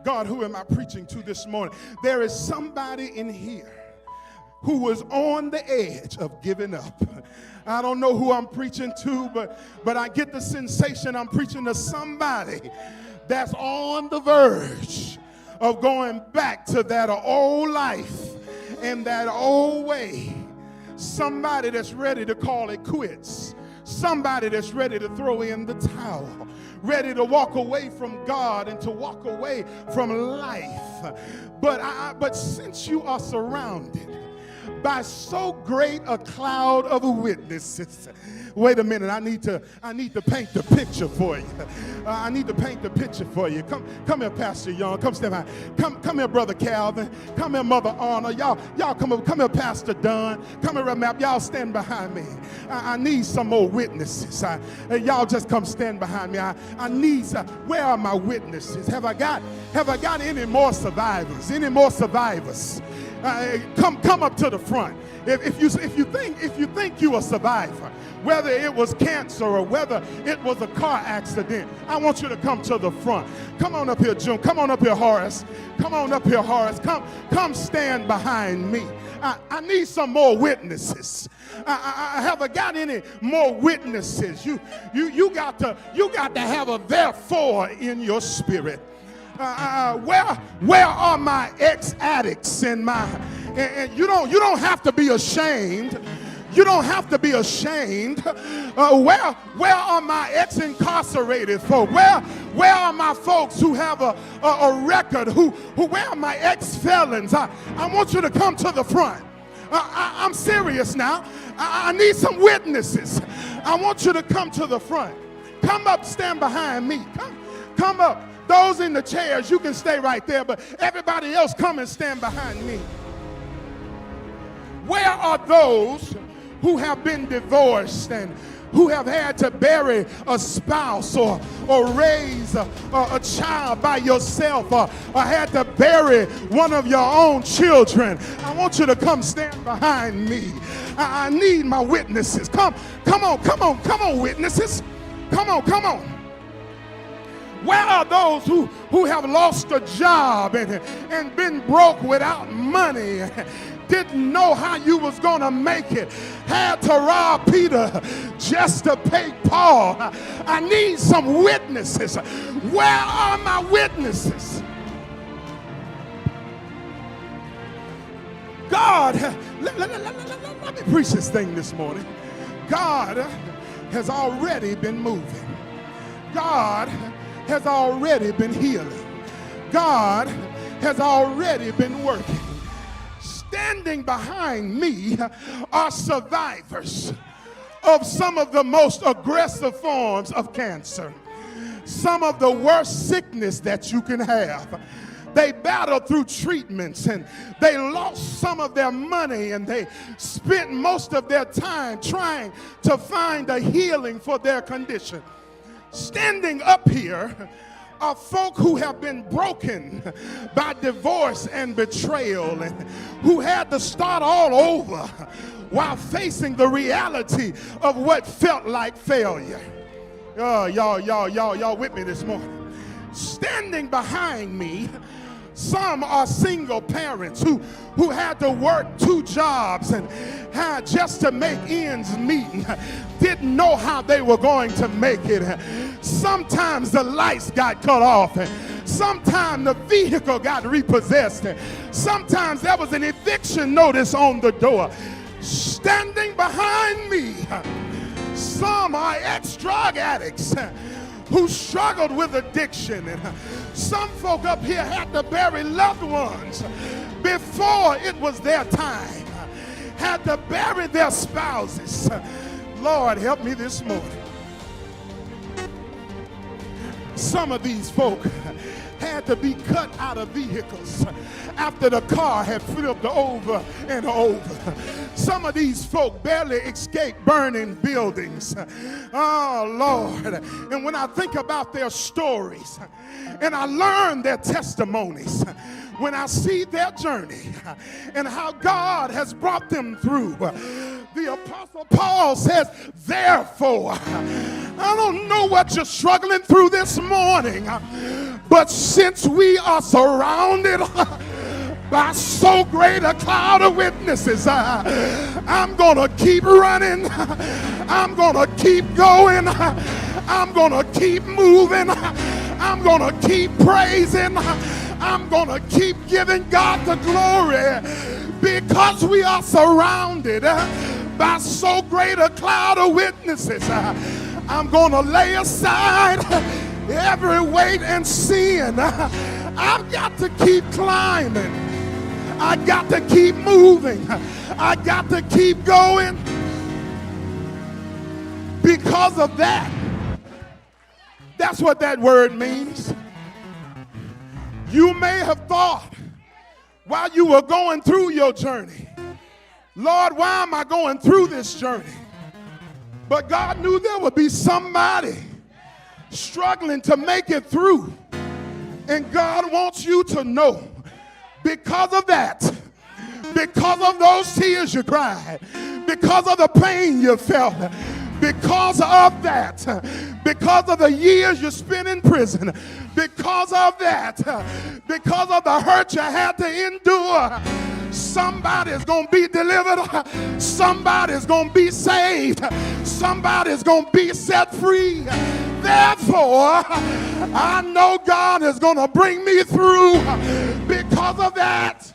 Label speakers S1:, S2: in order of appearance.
S1: God, who am I preaching to this morning? There is somebody in here who was on the edge of giving up. I don't know who I'm preaching to, but I get the sensation I'm preaching to somebody that's on the verge of going back to that old life and that old way. Somebody that's ready to call it quits. Somebody that's ready to throw in the towel, ready to walk away from God and to walk away from life. But since you are surrounded by so great a cloud of witnesses, wait a minute, I need to paint the picture for you. I need to paint the picture for you. Come here, Pastor Young. Come step by. Come here, Brother Calvin. Come here, Mother Arnold. Y'all come here, Pastor Dunn. Come here, Map. Y'all stand behind me. I need some more witnesses. Y'all just come stand behind me. I need where are my witnesses? Have I got any more survivors? Any more survivors? Come up to the front. If you think you're a survivor, whether it was cancer or whether it was a car accident, I want you to come to the front. Come on up here, June. Come on up here, Horace. Come on up here, Horace. Come stand behind me. I need some more witnesses. I haven't got any more witnesses. You got to have a therefore in your spirit. Where are my ex-addicts and you don't have to be ashamed. You don't have to be ashamed. Where are my ex-incarcerated folk? Where are my folks who have a record? Where are my ex-felons? I want you to come to the front. I'm serious now. I need some witnesses. I want you to come to the front. Come up, stand behind me. Come up. Those in the chairs, you can stay right there, but everybody else come and stand behind me. Where are those who have been divorced and who have had to bury a spouse or raise a child by yourself or had to bury one of your own children? I want you to come stand behind me. I need my witnesses. Come on, witnesses. Come on. Where are those who have lost a job and been broke without money, didn't know how you was going to make it, had to rob Peter just to pay Paul? I need some witnesses. Where are my witnesses? God, let me preach this thing this morning. God has already been moving. God has already been healing. God has already been working. Standing behind me are survivors of some of the most aggressive forms of cancer, some of the worst sickness that you can have. They battled through treatments and they lost some of their money and they spent most of their time trying to find a healing for their condition. Standing up here are folk who have been broken by divorce and betrayal and who had to start all over while facing the reality of what felt like failure. Y'all with me this morning? Standing behind me, some are single parents who had to work 2 jobs and had just to make ends meet and didn't know how they were going to make it. Sometimes the lights got cut off and sometimes the vehicle got repossessed and sometimes there was an eviction notice on the door. Standing behind me, some are ex-drug addicts who struggled with addiction, and some folk up here had to bury loved ones before it was their time, had to bury their spouses. Lord, help me this morning. Some of these folk had to be cut out of vehicles after the car had flipped over and over. Some of these folk barely escaped burning buildings. Oh, Lord. And when I think about their stories and I learn their testimonies, when I see their journey and how God has brought them through, the Apostle Paul says, therefore, I don't know what you're struggling through this morning, But since we are surrounded by so great a cloud of witnesses, I'm gonna keep running. I'm gonna keep going. I'm gonna keep moving. I'm gonna keep praising. I'm gonna keep giving God the glory, because we are surrounded by so great a cloud of witnesses. I'm gonna lay aside every weight and sin. I've got to keep climbing. I got to keep moving. I got to keep going. Because of that. That's what that word means. You may have thought while you were going through your journey, Lord, why am I going through this journey? But God knew there would be somebody struggling to make it through. And God wants you to know, because of that, because of those tears you cried, because of the pain you felt, because of that, because of the years you spent in prison, because of that, because of the hurt you had to endure, somebody's going to be delivered, somebody's going to be saved, somebody's going to be set free. Therefore, I know God is going to bring me through because of that.